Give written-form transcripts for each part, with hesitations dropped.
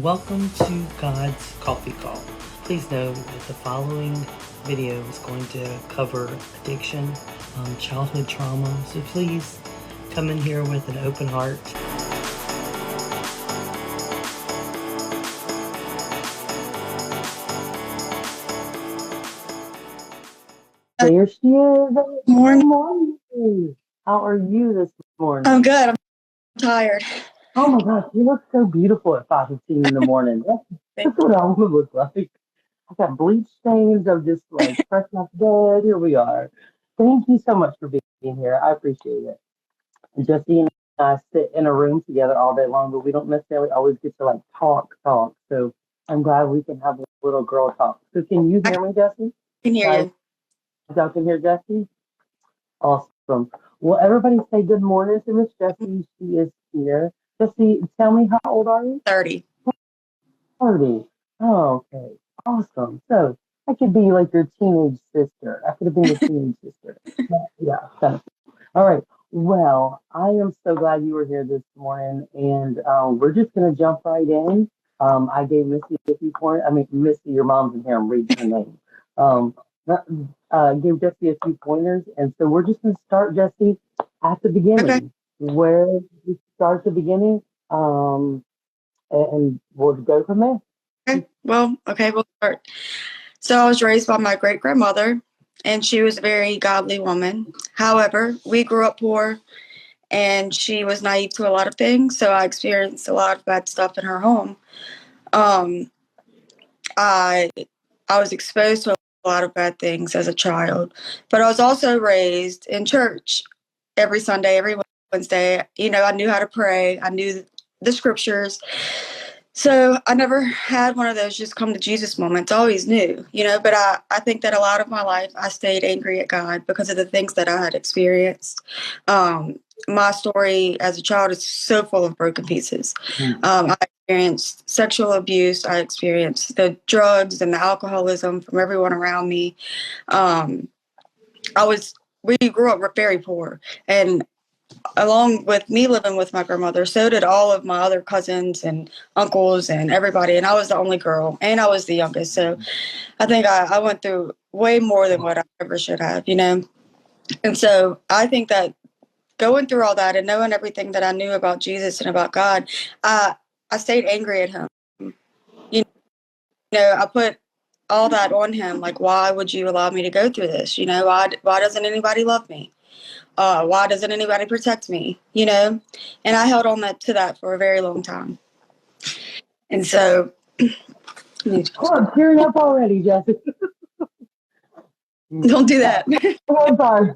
Welcome to God's Coffee Call. Please know that the following video is going to cover addiction, childhood trauma, so please come in here with an open heart. There she is. Good morning. How are you this morning? I'm good. I'm tired. Oh my gosh, you look so beautiful at 5:15 in the morning. That's what I want to look like. I got bleach stains. I'm just like fresh off bed. Here we are. Thank you so much for being here. I appreciate it. And Jessi and I sit in a room together all day long, but we don't necessarily always get to like talk. So I'm glad we can have a little girl talk. So can you hear me, Jessi? I can hear you. Y'all can hear Jessi? Awesome. Well, everybody say good morning to Miss Jessi. She is here. Jessi, tell me, how old are you? 30. 30. Oh, okay. Awesome. So I could be like your teenage sister. I could have been your teenage sister. Yeah. Kind of. All right. Well, I am so glad you were here this morning, and we're just going to jump right in. I gave Missy a few points. I mean, Missy, your mom's in here. I'm reading her name. Um, gave Jessi a few pointers, and so we're just going to start, Jessi, at the beginning. Okay. Where we start the beginning, and we'll go from there. Okay, we'll start. So I was raised by my great-grandmother, and she was a very godly woman. However, we grew up poor, and she was naive to a lot of things, so I experienced a lot of bad stuff in her home. Um, I was exposed to a lot of bad things as a child, but I was also raised in church every Sunday, every Wednesday. You know, I knew how to pray. I knew the scriptures. So I never had one of those just come to Jesus moments. I always knew, you know, but I think that a lot of my life I stayed angry at God because of the things that I had experienced. My story as a child is so full of broken pieces. I experienced sexual abuse. I experienced the drugs and the alcoholism from everyone around me. We grew up very poor, and along with me living with my grandmother, so did all of my other cousins and uncles and everybody. And I was the only girl, and I was the youngest. So I think I went through way more than what I ever should have, you know. And so I think that going through all that and knowing everything that I knew about Jesus and about God, I stayed angry at him. You know, I put all that on him. Like, why would you allow me to go through this? You know, why doesn't anybody love me? Why doesn't anybody protect me? You know, and I held on to that for a very long time. And so, Oh, I'm tearing up already, Jessi. don't do that. Oh, I'm sorry.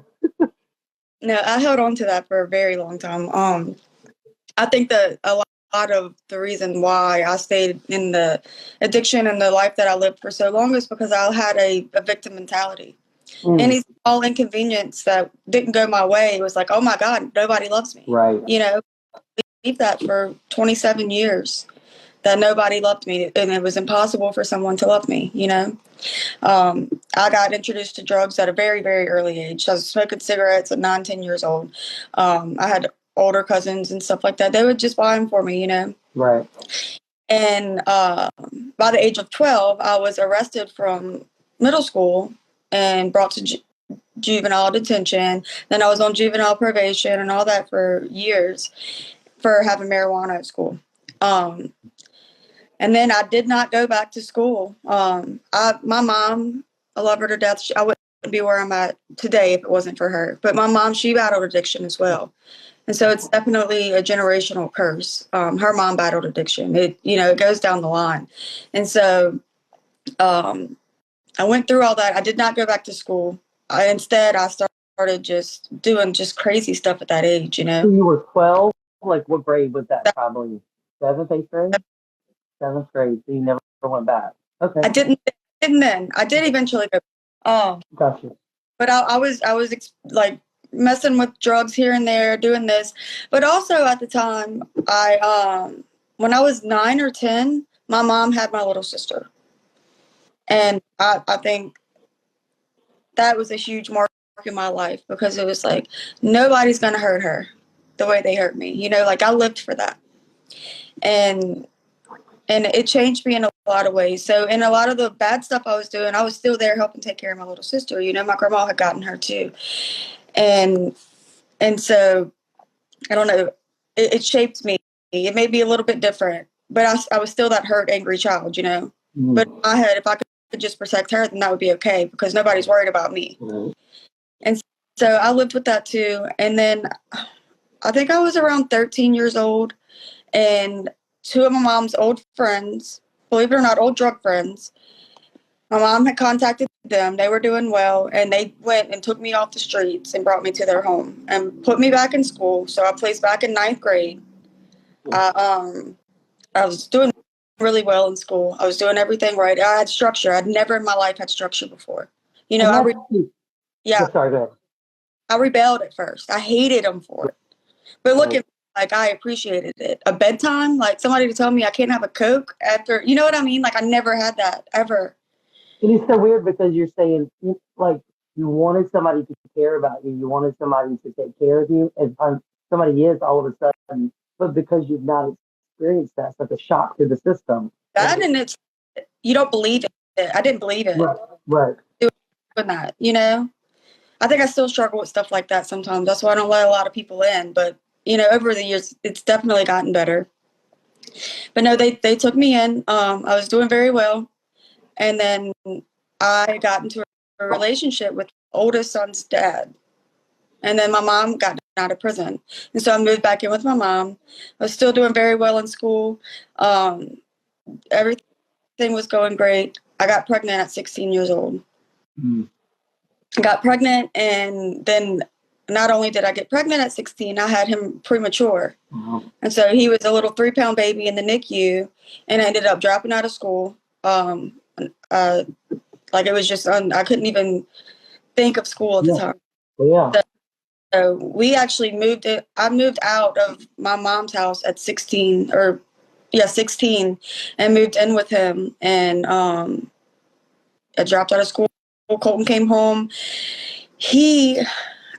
No, I held on to that for a very long time. I think that a lot of the reason why I stayed in the addiction and the life that I lived for so long is because I had a victim mentality. Any small inconvenience that didn't go my way, it was like, oh my God, nobody loves me. Right. You know, I believed that for 27 years, that nobody loved me, and it was impossible for someone to love me, you know. I got introduced to drugs at a very, very early age. I was smoking cigarettes at 9, 10 years old. I had older cousins and stuff like that. They would just buy them for me, you know. Right. And by the age of 12, I was arrested from middle school and brought to juvenile detention. Then I was on juvenile probation and all that for years for having marijuana at school. And then I did not go back to school. My mom, I love her to death. I wouldn't be where I'm at today if it wasn't for her. But my mom, she battled addiction as well. And so it's definitely a generational curse. Her mom battled addiction. It goes down the line. And so I went through all that. I did not go back to school. Instead, I started just doing just crazy stuff at that age, you know. So you were 12? Like, what grade was that? Probably 7th, 8th grade? 7th grade. So you never went back. Okay. I didn't then. I did eventually go. Gotcha. But I was like messing with drugs here and there, doing this. But also at the time, when I was 9 or 10, my mom had my little sister. And I think that was a huge mark in my life, because it was like, nobody's going to hurt her the way they hurt me. You know, like I lived for that. And And it changed me in a lot of ways. So in a lot of the bad stuff I was doing, I was still there helping take care of my little sister. You know, my grandma had gotten her too. And so I don't know, it shaped me. It made me a little bit different, but I was still that hurt, angry child, you know. Mm. But in my head, if I could just protect her, then that would be okay because nobody's worried about me. Right. And so I lived with that too. And then I think I was around 13 years old, and two of my mom's old friends, believe it or not, old drug friends, my mom had contacted them. They were doing well, and they went and took me off the streets and brought me to their home and put me back in school. So I placed back in ninth grade. I was doing really well in school. I was doing everything right. I had structure. I'd never in my life had structure before. You know, yeah. Sorry, go ahead. I rebelled at first. I hated them for it. But looking like I appreciated it. A bedtime, like somebody to tell me I can't have a Coke after, you know what I mean? Like I never had that ever. It is so weird because you're saying like you wanted somebody to care about you, you wanted somebody to take care of you, and somebody is all of a sudden, but because you've not experienced that, it's like a shock to the system. That and it's you don't believe it. I didn't believe it. Right. Doing that, you know. I think I still struggle with stuff like that sometimes. That's why I don't let a lot of people in. But you know, over the years, it's definitely gotten better. But no, they took me in. I was doing very well. And then I got into a relationship with my oldest son's dad. And then my mom got out of prison. And so I moved back in with my mom. I was still doing very well in school. Everything was going great. I got pregnant at 16 years old. Mm. I got pregnant, and then not only did I get pregnant at 16, I had him premature. Mm-hmm. And so he was a little 3-pound baby in the NICU, and I ended up dropping out of school. Like it was just, I couldn't even think of school at the time. Yeah. So we actually I moved out of my mom's house at 16, and moved in with him. And I dropped out of school. Colton came home.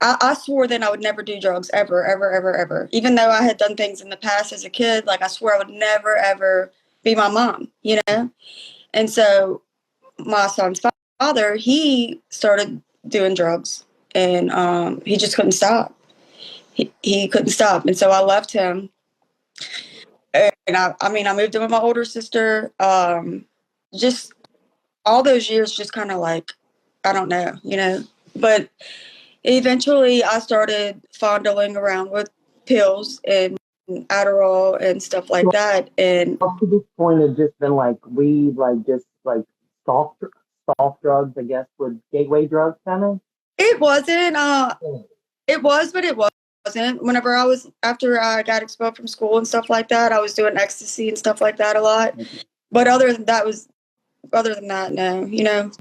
I swore then I would never do drugs ever, ever, ever, ever. Even though I had done things in the past as a kid, like I swore I would never, ever be my mom, you know? And so my son's father, he started doing drugs, and he just couldn't stop. He couldn't stop. And so I left him. And I moved in with my older sister. Just all those years, just kind of like, I don't know, you know, but eventually I started fondling around with pills and Adderall and stuff like that. And up to this point, it's just been like weed, like just like soft drugs, I guess, with gateway drugs kind of. it wasn't. It was, but it wasn't. Whenever after I got expelled from school and stuff like that, I was doing ecstasy and stuff like that a lot. Okay. But other than that, no, you know.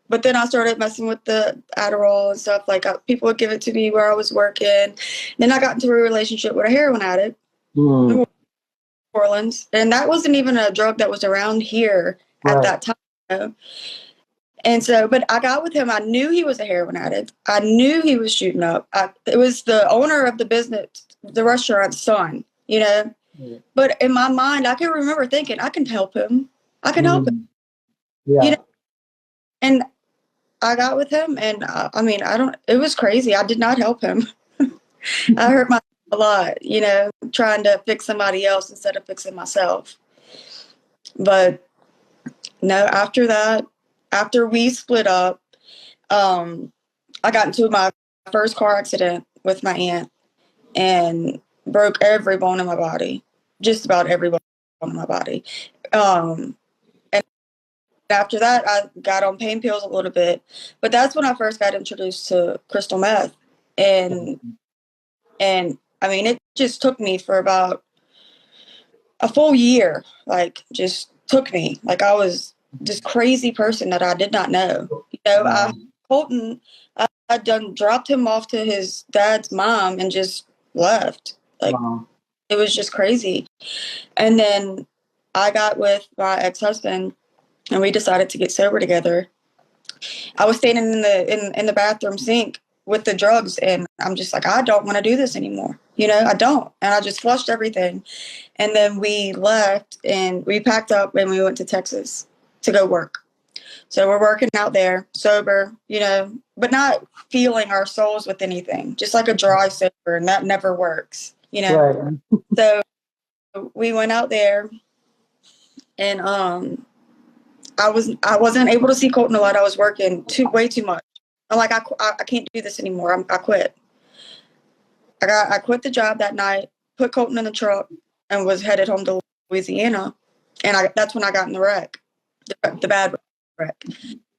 But then I started messing with the Adderall and stuff. Like people would give it to me where I was working. Then I got into a relationship with a heroin addict in New Orleans, and that wasn't even a drug that was around here at that time. You know? And so, but I got with him. I knew he was a heroin addict. I knew he was shooting up. It was the owner of the business, the restaurant's son, you know. Yeah. But in my mind, I can remember thinking, I can help him. I can help him. Yeah. You know? And I got with him, and it was crazy. I did not help him. I hurt myself a lot, you know, trying to fix somebody else instead of fixing myself. But no, after we split up, I got into my first car accident with my aunt and broke every bone in my body, just about every bone in my body. And after that, I got on pain pills a little bit, but that's when I first got introduced to crystal meth. And I mean, it just took me for about a full year, like just took me. Like I was this crazy person that I did not know. You know, Colton, I dropped him off to his dad's mom and just left. Like it was just crazy. And then I got with my ex-husband, and we decided to get sober together. I was standing in the bathroom sink with the drugs, and I'm just like, I don't want to do this anymore. I don't. And I just flushed everything. And then we left and we packed up and we went to Texas to go work. So we're working out there, sober, but not feeling our souls with anything, just like a dry sober, and that never works, Right. So we went out there, and I wasn't able to see Colton a lot. I was working way too much. I'm like, I can't do this anymore. I quit. I quit the job that night, put Colton in the truck, and was headed home to Louisiana. And that's when I got in the wreck, the bad wreck.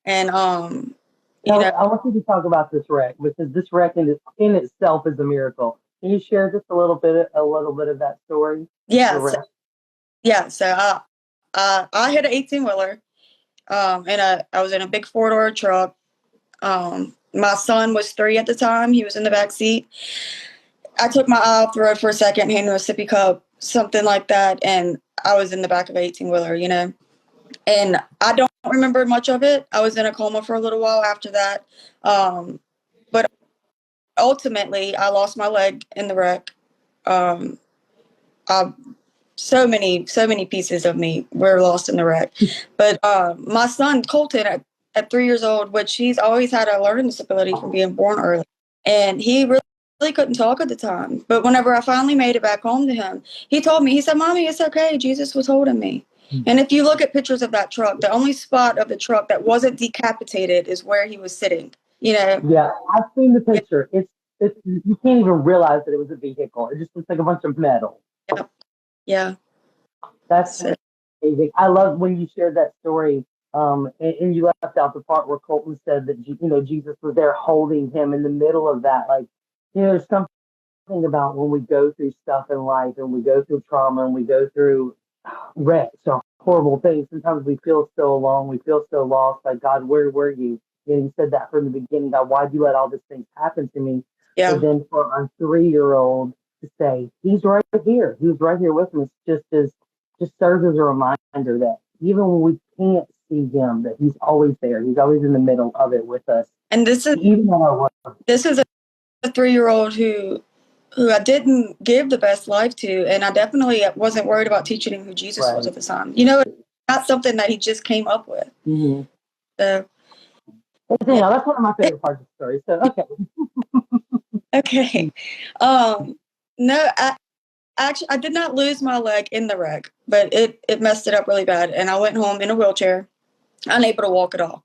And I want you to talk about this wreck, because this wreck in itself is a miracle. Can you share just a little bit of that story? Yeah. So I hit an 18-wheeler, and I was in a big 4-door truck. My son was 3 at the time. He was in the back seat. I took my eye off the road for a second, handed him a sippy cup, something like that, and I was in the back of an 18-wheeler, And I don't remember much of it. I was in a coma for a little while after that. But ultimately, I lost my leg in the wreck. So many pieces of me were lost in the wreck. But my son, Colton, at 3 years old, which he's always had a learning disability from being born early, and he really couldn't talk at the time. But whenever I finally made it back home to him, he told me, he said, "Mommy, it's okay. Jesus was holding me." And if you look at pictures of that truck, the only spot of the truck that wasn't decapitated is where he was sitting, Yeah, I've seen the picture. It's you can't even realize that it was a vehicle. It just looks like a bunch of metal. Yeah. That's amazing. I love when you shared that story, and you left out the part where Colton said that Jesus was there holding him in the middle of that. Like, there's something about when we go through stuff in life, and we go through trauma, and we go through wrecks or horrible things. Sometimes we feel so alone, we feel so lost. Like, God, where were you? And he said that from the beginning. God, why'd you let all these things happen to me? Yeah. But then for our 3-year-old to say, he's right here. He was right here with me. Just serves as a reminder that even when we can't see him, that he's always there. He's always in the middle of it with us. And this is a 3-year-old who I didn't give the best life to, and I definitely wasn't worried about teaching him who Jesus was at the time. It's not something that he just came up with. Mm-hmm. So, that's one of my favorite parts of the story. So, okay. Okay. No, I did not lose my leg in the wreck, but it messed it up really bad, and I went home in a wheelchair, unable to walk at all.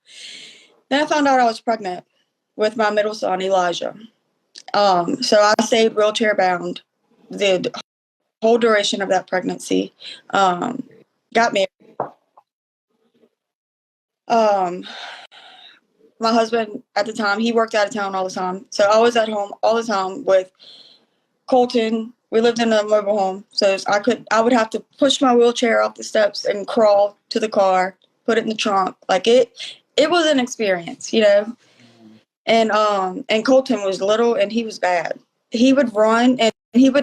Then I found out I was pregnant with my middle son, Elijah. So I stayed wheelchair bound the whole duration of that pregnancy. Got married. My husband at the time, he worked out of town all the time. So I was at home all the time with Colton. We lived in a mobile home. So I would have to push my wheelchair off the steps and crawl to the car, put it in the trunk. Like it was an experience, And Colton was little and he was bad. He would run and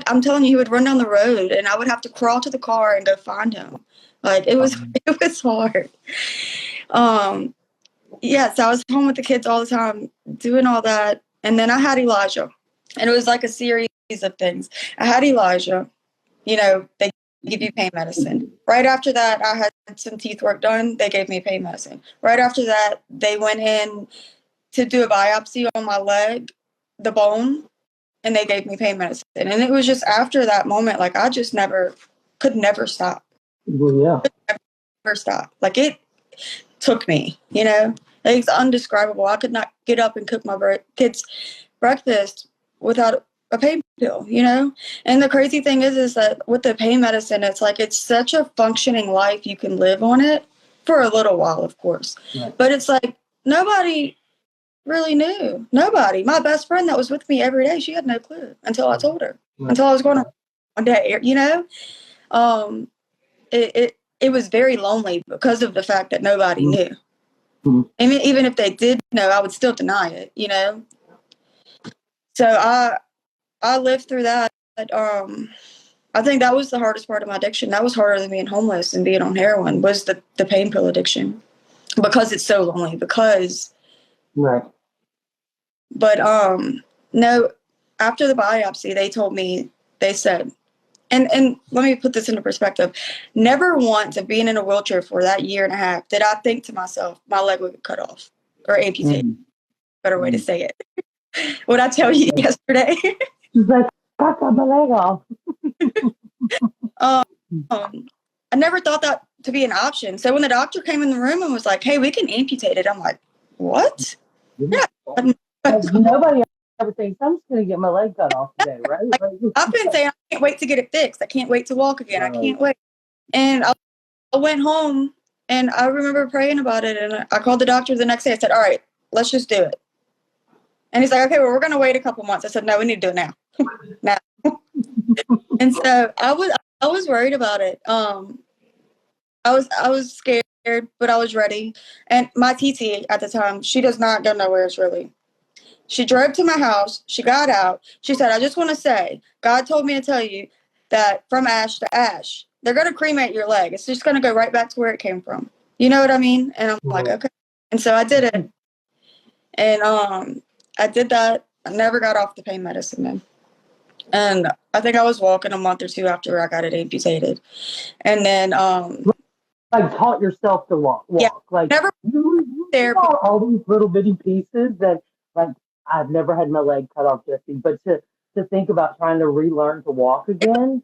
I'm telling you, he would run down the road and I would have to crawl to the car and go find him. Like it was hard. So I was home with the kids all the time doing all that. And then I had Elijah, and it was like a series of things. I had Elijah, they give you pain medicine. Right after that, I had some teeth work done. They gave me pain medicine. Right after that, they went in to do a biopsy on my leg, the bone, and they gave me pain medicine. And it was just after that moment, like I just could never stop. Well, yeah. Could never stop. Like it took me, It's undescribable. I could not get up and cook my kids breakfast without a pain pill, And the crazy thing is that with the pain medicine, it's like it's such a functioning life. You can live on it for a little while, of course. Right. But it's like nobody really knew. Nobody. My best friend that was with me every day, she had no clue until I told her. Right. Until I was going on one day, It was very lonely because of the fact that nobody knew. Mm-hmm. I mean, even if they did know, I would still deny it, So I lived through that. I think that was the hardest part of my addiction. That was harder than being homeless and being on heroin, was the pain pill addiction, because it's so lonely. Right. But no, after the biopsy, they told me they said. And let me put this into perspective. Never once of being in a wheelchair for that year and a half did I think to myself, my leg would get cut off or amputated. Mm. Better way to say it. What I tell you yesterday. She's like, I cut my leg off. I never thought that to be an option. So when the doctor came in the room and was like, hey, we can amputate it, I'm like, what? Yeah. Nobody ever thinks, I'm just going to get my leg cut off today, right? I've been saying, I can't wait to get it fixed. I can't wait to walk again. I can't wait. And I went home and I remember praying about it. And I called the doctor the next day. I said, all right, let's just do it. And he's like, okay, well, we're going to wait a couple months. I said, no, we need to do it now. Now. And so I was worried about it. I was scared, but I was ready. And my TT at the time, she does not go nowhere, really. She drove to my house. She got out. She said, I just want to say, God told me to tell you that from ash to ash, they're going to cremate your leg. It's just going to go right back to where it came from. You know what I mean? And I'm like, okay. And so I did it. And I did that. I never got off the pain medicine then. And I think I was walking a month or two after I got it amputated. And then like taught yourself to walk. Yeah, like never you therapy. All these little bitty pieces that like I've never had my leg cut off, Jessi, but to think about trying to relearn to walk again,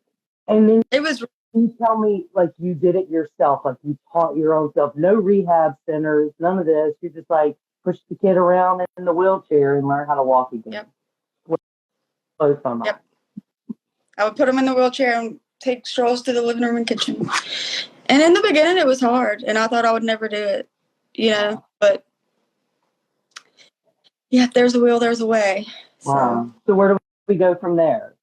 and then it was. You tell me like you did it yourself, like you taught your own self, no rehab centers, none of this. You just like push the kid around in the wheelchair and learn how to walk again. Yep. Blows my mind. Yep. I would put him in the wheelchair and take strolls to the living room and kitchen. And in the beginning, it was hard, and I thought I would never do it, you know. But yeah, if there's a will, there's a way. So. Wow. So where do we go from there?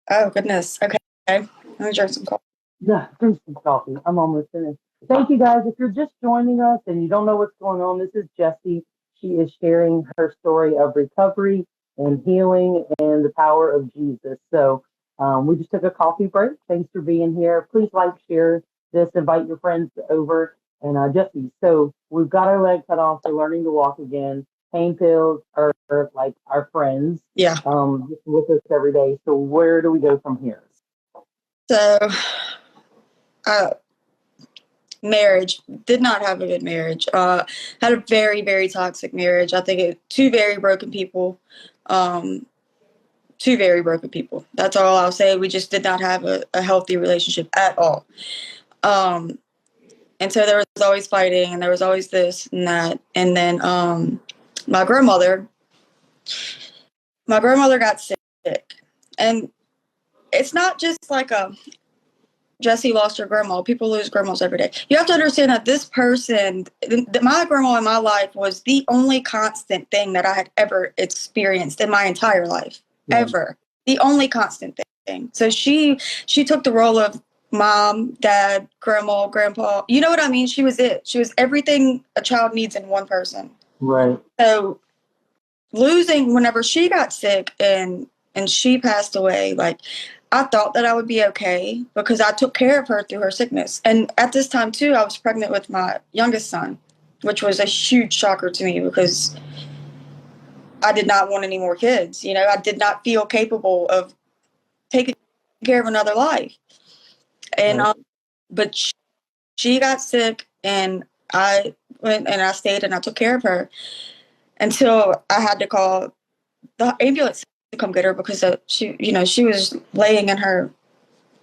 Oh goodness. Okay. Let me drink some coffee. Yeah, drink some coffee. I'm almost finished. Thank you guys. If you're just joining us and you don't know what's going on, this is Jessi. She is sharing her story of recovery and healing and the power of Jesus. So we just took a coffee break. Thanks for being here. Please like, share this, invite your friends over. And Jessi, so we've got our leg cut off. We're learning to walk again. Pain pills are like our friends. Yeah. With us every day. So where do we go from here? So, marriage, did not have a good marriage. Had a very, very toxic marriage. I think two very broken people. Two very broken people. That's all I'll say. We just did not have a healthy relationship at all. And so there was always fighting, and there was always this and that. And then my grandmother got sick. And it's not just like Jessi lost her grandma. People lose grandmas every day. You have to understand that this person, my grandma in my life was the only constant thing that I had ever experienced in my entire life. Yeah. Ever. The only constant thing. So she took the role of mom, dad, grandma, grandpa. You know what I mean? She was it. She was everything a child needs in one person. Right. So losing whenever she got sick and she passed away, like, I thought that I would be okay because I took care of her through her sickness. And at this time, too, I was pregnant with my youngest son, which was a huge shocker to me because I did not want any more kids. You know, I did not feel capable of taking care of another life. And but she got sick, and I went and I stayed and I took care of her until I had to call the ambulance to come get her because she was laying in her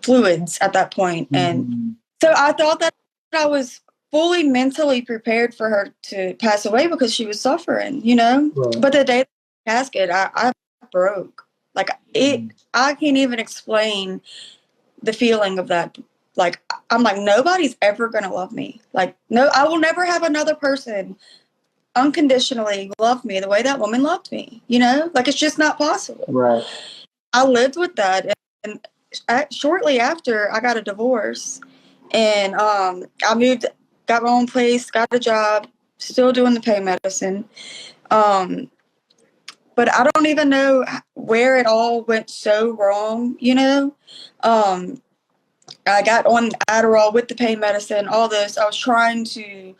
fluids at that point. And so I thought that I was fully mentally prepared for her to pass away because she was suffering, you know. Right. But the day of the casket, I broke. Like I can't even explain the feeling of that. Like, I'm like, nobody's ever going to love me. Like, no, I will never have another person unconditionally love me the way that woman loved me, you know? Like, it's just not possible. Right. I lived with that. And shortly after, I got a divorce. And I moved, got my own place, got a job, still doing the pain medicine. But I don't even know where it all went so wrong, you know? I got on Adderall with the pain medicine, all this. I was trying to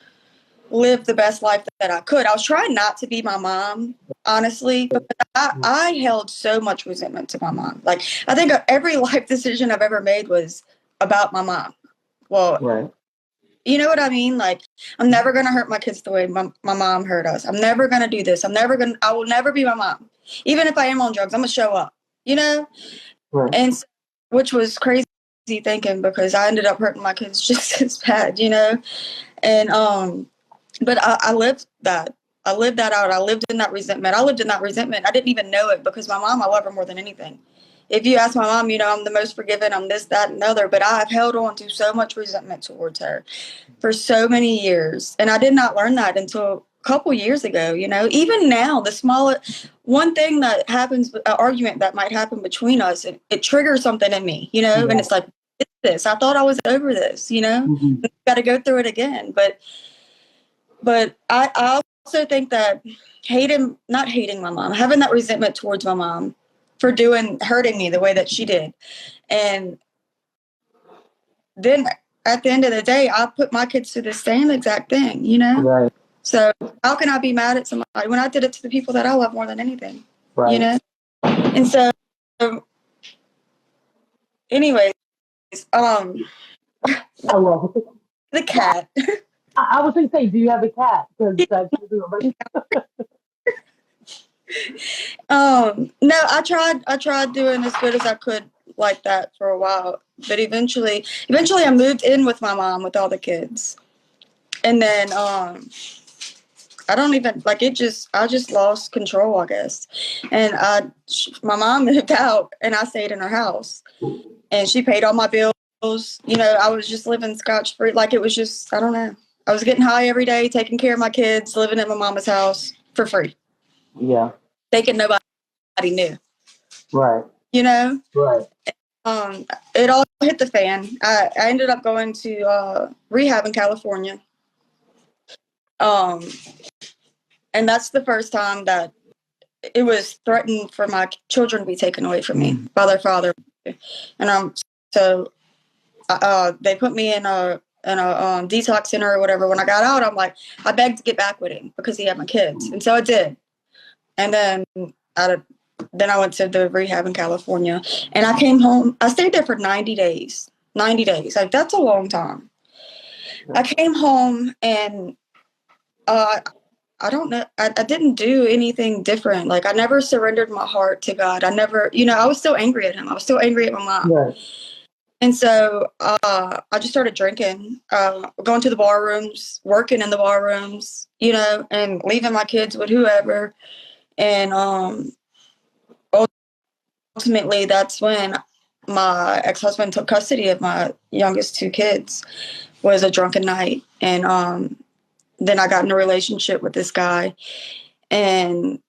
live the best life that I could. I was trying not to be my mom, honestly, but I held so much resentment to my mom. Like, I think every life decision I've ever made was about my mom. Well, right. You know what I mean? Like, I'm never going to hurt my kids the way my mom hurt us. I'm never going to do this. I will never be my mom. Even if I am on drugs, I'm going to show up, Right. And which was crazy thinking, because I ended up hurting my kids just as bad, And, but I lived that. I lived that out. I lived in that resentment. I didn't even know it, because my mom, I love her more than anything. If you ask my mom, I'm the most forgiving, I'm this, that, and the other, but I've held on to so much resentment towards her for so many years. And I did not learn that until a couple years ago, Even now, the smallest one thing that happens, an argument that might happen between us, it triggers something in me, Yeah. And it's like, it's this. I thought I was over this, Mm-hmm. Got to go through it again. But I also think that not hating my mom, having that resentment towards my mom for hurting me the way that she did. And then at the end of the day, I put my kids through the same exact thing, Right. So how can I be mad at somebody when I did it to the people that I love more than anything, Right. And so, anyways, Hello. the cat. I was going to say, do you have a cat? Because that's No, I tried doing as good as I could like that for a while, but eventually I moved in with my mom with all the kids, and then I don't even like it. I just lost control, I guess, and my mom moved out, and I stayed in her house, and she paid all my bills. I was just living scotch free, like it was just, I don't know. I was getting high every day, taking care of my kids, living at my mama's house for free. Yeah. Thinking nobody knew. Right. Right. It all hit the fan. I ended up going to rehab in California. And that's the first time that it was threatened for my children to be taken away from me by their father. And so they put me in a detox center or whatever. When I got out, I'm like, I begged to get back with him because he had my kids, and so I did. And then I went to the rehab in California, and I came home. I stayed there for 90 days. 90 days, like that's a long time. I came home, and I don't know. I didn't do anything different. Like, I never surrendered my heart to God. I never, I was still angry at him. I was still angry at my mom. Right. And so I just started drinking, going to the bar rooms, working in the bar rooms, and leaving my kids with whoever. And ultimately, that's when my ex-husband took custody of my youngest two kids. Was a drunken night. And then I got in a relationship with this guy. And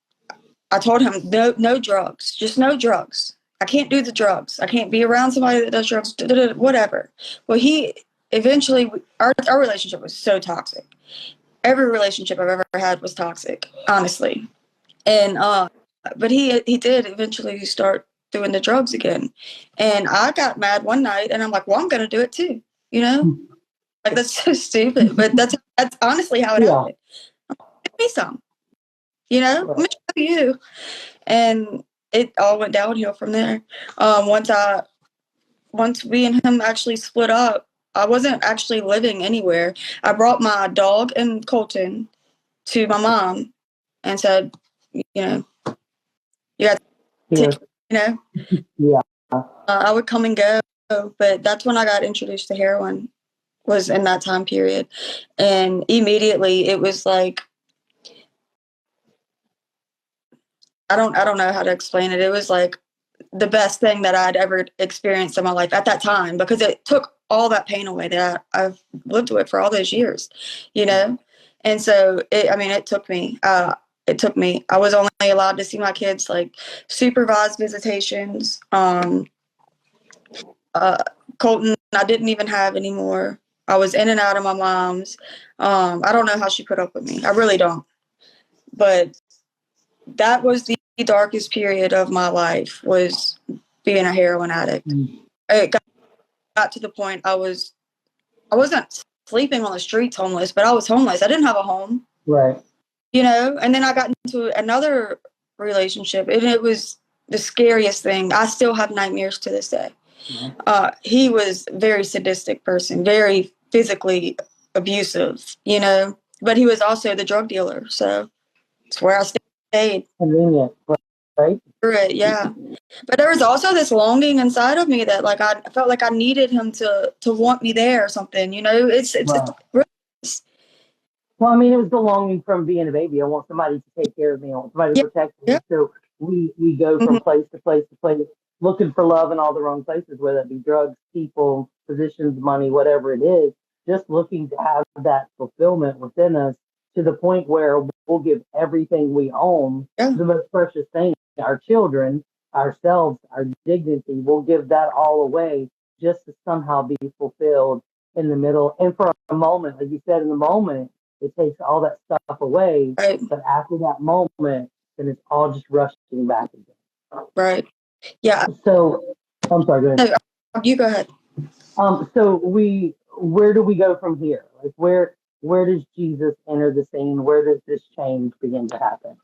I told him, no drugs, just no drugs. I can't do the drugs. I can't be around somebody that does drugs, whatever. Well, eventually, our relationship was so toxic. Every relationship I've ever had was toxic, honestly. And, but he did eventually start doing the drugs again. And I got mad one night, and I'm like, well, I'm going to do it too, Like, that's so stupid, but that's honestly how it happened. Give me some, I'm going to show you. And it all went downhill from there. Once we and him actually split up, I wasn't actually living anywhere. I brought my dog and Colton to my mom and said, you got to, Yeah. I would come and go, but that's when I got introduced to heroin, was in that time period. And immediately it was like, I don't know how to explain it. It was like the best thing that I'd ever experienced in my life at that time, because it took all that pain away that I've lived with for all those years, And so it took me. I was only allowed to see my kids like supervised visitations. Colton, I didn't even have anymore. I was in and out of my mom's. I don't know how she put up with me. I really don't. But that was the darkest period of my life, was being a heroin addict. It got to the point I wasn't sleeping on the streets homeless, but I was homeless. I didn't have a home. Right. You know, and then I got into another relationship, and it was the scariest thing. I still have nightmares to this day. He was a very sadistic person, very physically abusive, you know, but he was also the drug dealer. So it's where I stayed. Convenient, right? Through it, yeah. But there was also this longing inside of me that, like, I felt like I needed him to want me there or something, you know. It's Well, I mean, it was the longing from being a baby. I want somebody to take care of me. I want somebody to protect me. Yeah. So we go from place to place to place, looking for love in all the wrong places, whether it be drugs, people, positions, money, whatever it is. Just looking to have that fulfillment within us to the point where we'll give everything we own, the most precious thing, our children, ourselves, our dignity. We'll give that all away just to somehow be fulfilled in the middle. And for a moment, like you said, in the moment, it takes all that stuff away. Right. But after that moment, then it's all just rushing back again. Right. Yeah. So, I'm sorry, go ahead. No, you go ahead. So where do we go from here? Like where does Jesus enter the scene? Where does this change begin to happen?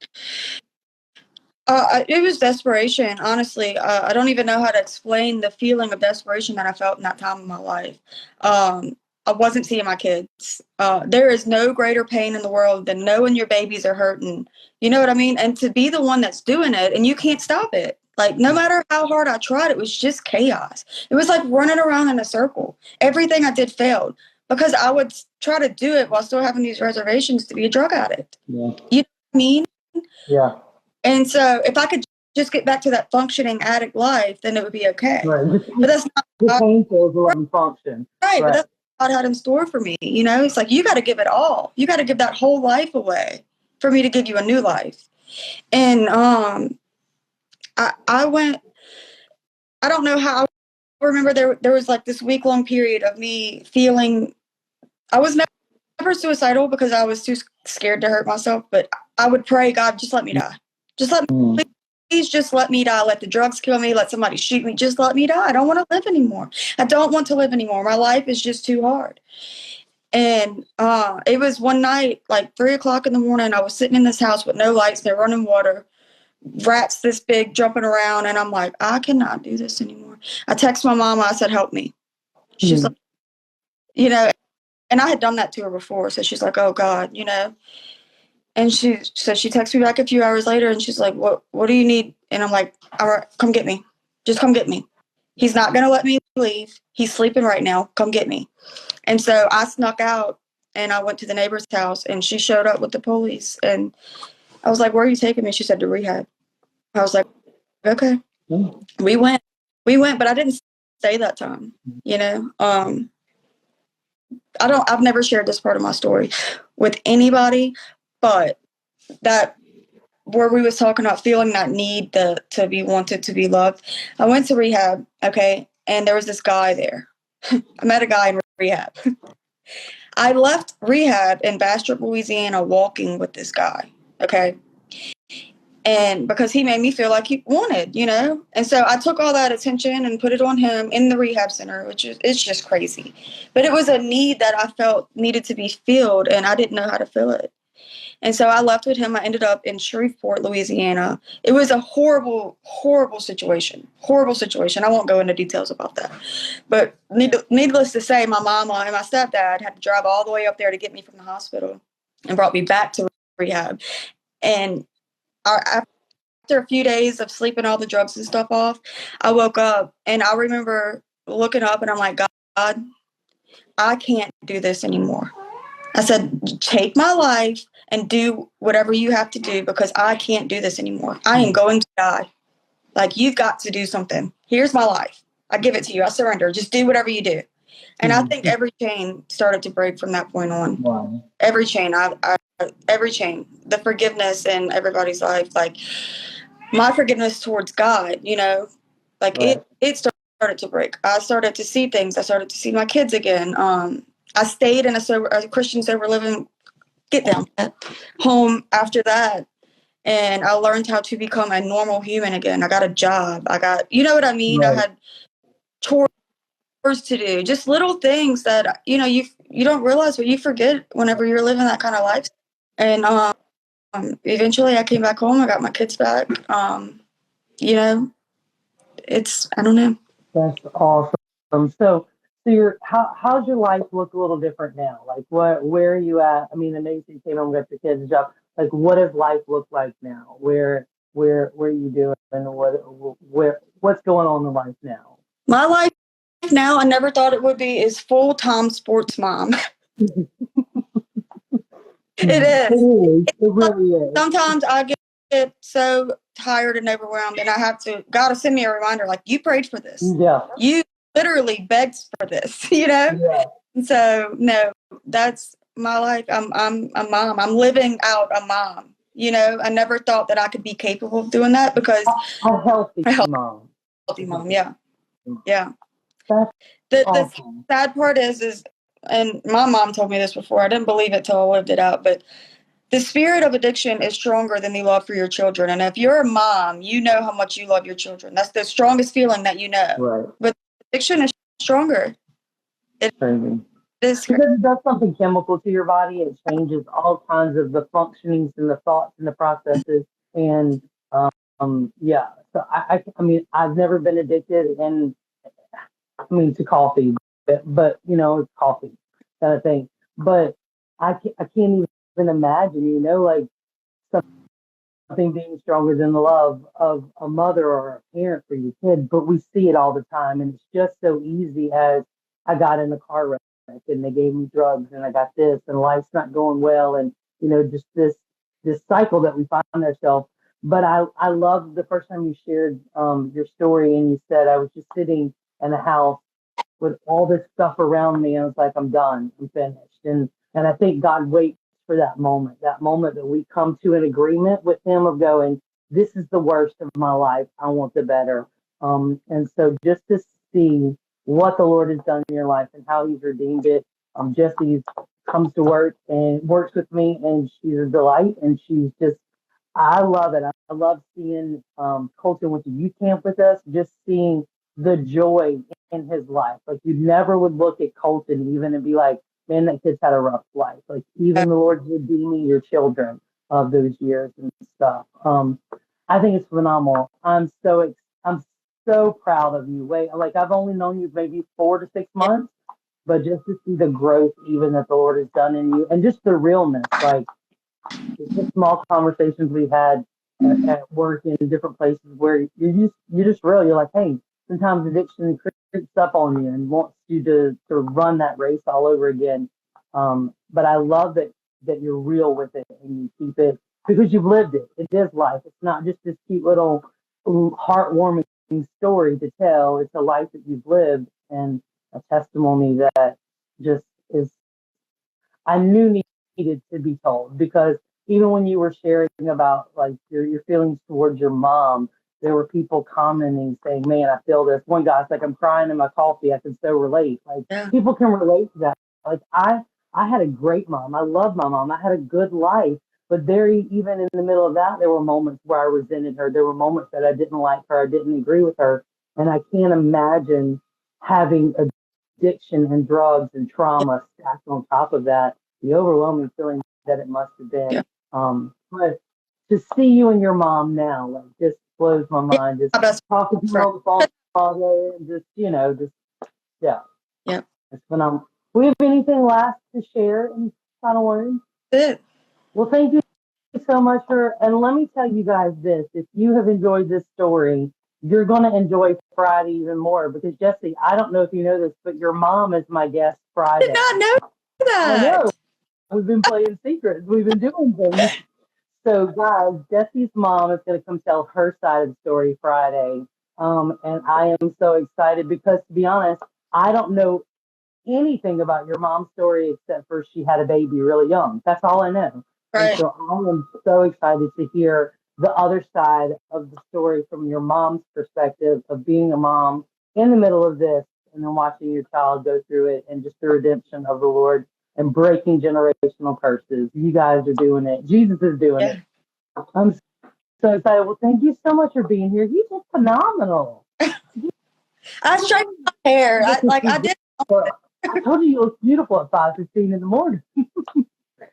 It was desperation, honestly. I don't even know how to explain the feeling of desperation that I felt in that time of my life. I wasn't seeing my kids. There is no greater pain in the world than knowing your babies are hurting. You know what I mean? And to be the one that's doing it, and you can't stop it. Like, no matter how hard I tried, it was just chaos. It was like running around in a circle. Everything I did failed because I would try to do it while still having these reservations to be a drug addict. Yeah. You know what I mean? Yeah. And so if I could just get back to that functioning addict life, then it would be okay. Right. But that's not the pain fills the function. Right. But that's what God had in store for me. You know, it's like, you got to give it all. You got to give that whole life away for me to give you a new life. And I went, I don't know how, I remember there was like this week-long period of me feeling, I was never suicidal because I was too scared to hurt myself, but I would pray, God, just let me die. Just let me, please just let me die. Let the drugs kill me. Let somebody shoot me. Just let me die. I don't want to live anymore. I don't want to live anymore. My life is just too hard. And it was one night, like 3:00 in the morning, I was sitting in this house with no lights, no running water, rats this big jumping around, and I'm like, I cannot do this anymore. I texted my mama. I said, help me. She's like, you know, and I had done that to her before. So she's like, oh God, you know. And she texted me back a few hours later, and she's like, what do you need? And I'm like, all right, come get me. Just come get me. He's not going to let me leave. He's sleeping right now. Come get me. And so I snuck out, and I went to the neighbor's house, and she showed up with the police. And I was like, where are you taking me? She said, to rehab. I was like, okay. We went, but I didn't stay that time, you know. I've never shared this part of my story with anybody, but that where we was talking about feeling that need to be wanted, to be loved. I went to rehab, okay, and there was this guy there. I met a guy in rehab. I left rehab in Bastrop, Louisiana, walking with this guy, okay? And because he made me feel like he wanted, you know? And so I took all that attention and put it on him in the rehab center, which is, it's just crazy. But it was a need that I felt needed to be filled, and I didn't know how to fill it. And so I left with him. I ended up in Shreveport, Louisiana. It was a horrible, horrible situation. Horrible situation. I won't go into details about that. But needless to say, my mama and my stepdad had to drive all the way up there to get me from the hospital and brought me back to rehab. And after a few days of sleeping all the drugs and stuff off, I woke up, and I remember looking up, and I'm like, God, I can't do this anymore. I said, take my life and do whatever you have to do, because I can't do this anymore. I am going to die. Like, you've got to do something. Here's my life. I give it to you. I surrender. Just do whatever you do. And I think every chain started to break from that point on. Wow. Every chain. Every chain. The forgiveness in everybody's life. Like, my forgiveness towards God, you know, like it started to break. I started to see things. I started to see my kids again. I stayed in a Christian sober living home after that. And I learned how to become a normal human again. I got a job. You know what I mean? Right. I had chores to do, just little things that, you know, you don't realize what you forget whenever you're living that kind of life. And eventually I came back home. I got my kids back. You know, I don't know. That's awesome. So how's your life look a little different now? Like where are you at? I mean, I know you came home, got your kids a job. Like what does life look like now? Where are you doing and what's going on in life now? My life now, I never thought it would be, is full-time sports mom. It is. It really is. Sometimes I get so tired and overwhelmed, and I have to, God will send me a reminder, like, you prayed for this. Yeah. You literally begged for this, you know? Yeah. So, no, that's my life. I'm a mom. I'm living out a mom. You know, I never thought that I could be capable of doing that because a healthy mom. Healthy mom, yeah. Yeah. That's the sad part is, and my mom told me this before, I didn't believe it till I lived it out, but the spirit of addiction is stronger than the love for your children. And if you're a mom, you know how much you love your children. That's the strongest feeling that you know. Right. But addiction is stronger. It is because it does something chemical to your body. It changes all kinds of the functionings and the thoughts and the processes. And yeah, so I mean, I've never been addicted, and I mean to coffee, but you know, it's coffee kind of thing. But I can't even imagine, you know, like something being stronger than the love of a mother or a parent for your kid. But we see it all the time, and it's just so easy as I got in a car wreck and they gave me drugs and I got this and life's not going well, and you know, just this cycle that we find ourselves. But I love the first time you shared your story and you said I was just sitting in a house with all this stuff around me, and I was like, I'm done, I'm finished. And I think God waits for that moment that we come to an agreement with Him of going, this is the worst of my life. I want the better. And so just to see what the Lord has done in your life and how He's redeemed it. Jessi comes to work and works with me, and she's a delight, and she's just, I love it. I love seeing Colton went to youth camp with us, just seeing the joy in his life. Like you never would look at Colton even and be like, man, that kid's had a rough life. Like even the Lord's redeeming your children of those years and stuff. I think it's phenomenal. I'm so proud of you. Like I've only known you maybe 4 to 6 months, but just to see the growth even that the Lord has done in you, and just the realness, like the small conversations we've had at work in different places where you're just real. You're like, hey, sometimes addiction creeps up on you and wants you to run that race all over again. But I love that you're real with it and you keep it because you've lived it. It is life. It's not just this cute little heartwarming story to tell. It's a life that you've lived and a testimony that just is, I knew needed to be told, because even when you were sharing about like your feelings towards your mom, there were people commenting saying, man, I feel this. One guy's like, I'm crying in my coffee. I can so relate. Like people can relate to that. Like I had a great mom. I love my mom. I had a good life. But even in the middle of that, there were moments where I resented her. There were moments that I didn't like her. I didn't agree with her. And I can't imagine having addiction and drugs and trauma stacked on top of that, the overwhelming feeling that it must have been. But to see you and your mom now, like, just blows my mind. Just talking to her on the phone all day, and just, you know, yeah. It's phenomenal. We have anything last to share? Any final words? Well, thank you so much and let me tell you guys this: if you have enjoyed this story, you're going to enjoy Friday even more, because Jessi, I don't know if you know this, but your mom is my guest Friday. I did not know that. I know. We've been playing secrets. We've been doing things. So, guys, Jessi's mom is going to come tell her side of the story Friday. And I am so excited because, to be honest, I don't know anything about your mom's story except for she had a baby really young. That's all I know. Right. And so I am so excited to hear the other side of the story from your mom's perspective of being a mom in the middle of this, and then watching your child go through it, and just the redemption of the Lord and breaking generational curses. You guys are doing it. Jesus is doing it. I'm so excited. Well, thank you so much for being here. You're just phenomenal. I straightened my hair. I did. I told you you look beautiful at 5:15 in the morning.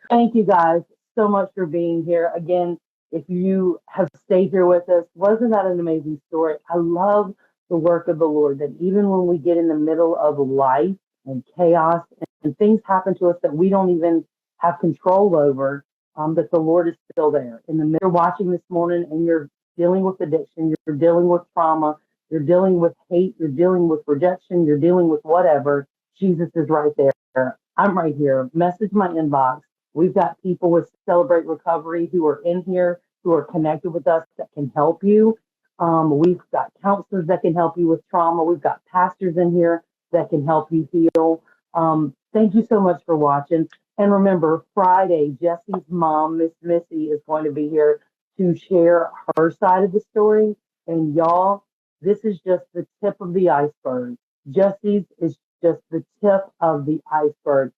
Thank you guys so much for being here. Again, if you have stayed here with us, wasn't that an amazing story? I love the work of the Lord that even when we get in the middle of life and chaos and things happen to us that we don't even have control over, that the Lord is still there. In the middle, you're watching this morning and you're dealing with addiction, you're dealing with trauma, you're dealing with hate, you're dealing with rejection, you're dealing with whatever, Jesus is right there. I'm right here. Message my inbox. We've got people with Celebrate Recovery who are in here, who are connected with us that can help you. We've got counselors that can help you with trauma. We've got pastors in here that can help you heal. Thank you so much for watching. And remember, Friday, Jessi's mom, Miss Missy, is going to be here to share her side of the story. And y'all, this is just the tip of the iceberg. Jesse's is just the tip of the iceberg.